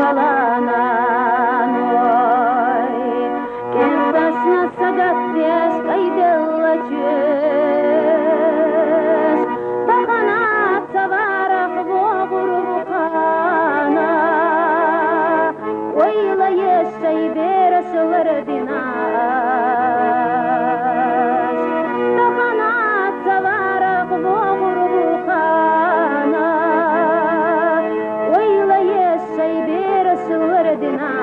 turpalanan oy Kensasna sagat des kaydella çöz Takanat savarak boğur bukana Oyla yaşay beresler dinas Takanat savarak boğur bukana Oyla yaşay beresler dinas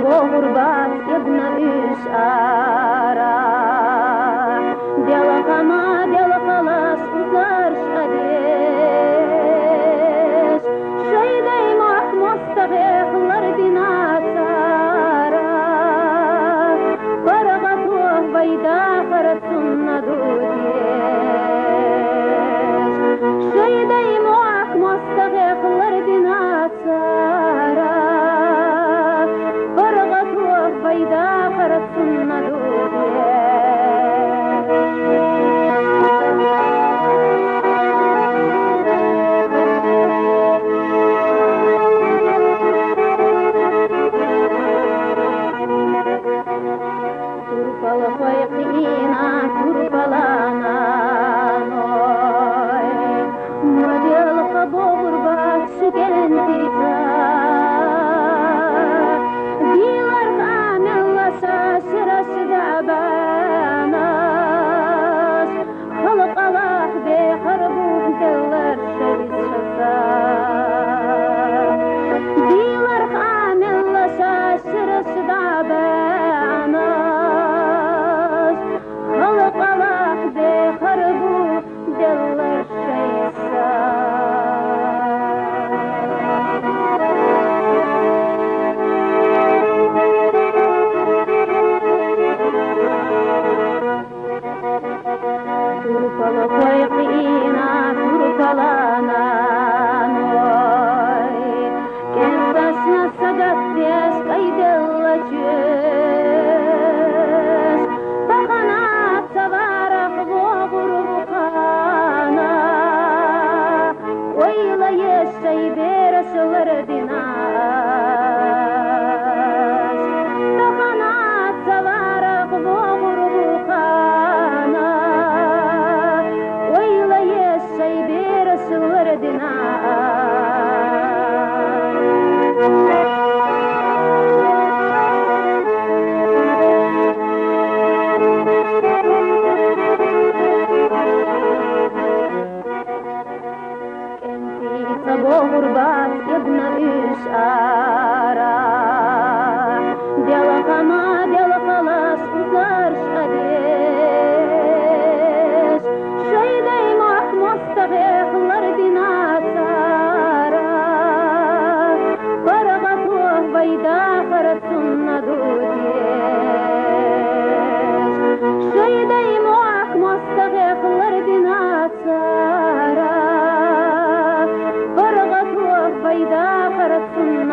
Гурбат ебна üşara Dela kama dela kalas uzar şadeş Şeydey mahmusta beklar dinasara Karagatuh bayda karatsunna dudeş Şeydey mahmusta beklar dinasara bayda karatsunna Turpala fayqina turpalana noy Model qabur bat şukentita Sırasıdabanas Halk Allah beharbuh deller şeriz şasa Diler hamillasa sırasıdabanas Halk Allah beharbuh deller şeriz şasa Turpala fayqina turpalanan oy Kensasna sagat des kaydella çöz Takanat savarak boğur bukana Oyla yaşay beresler dinas Takanat savarak boğur bukana Oyla yaşay beresler Гурбат ебна üşara Dela kama dela kalas uzar şadeş Şeydey mahmusta beklar dinasara Karagatuh bayda karatsunna dudeş Şeydey mahmusta beklar dinasara bayda karatsunna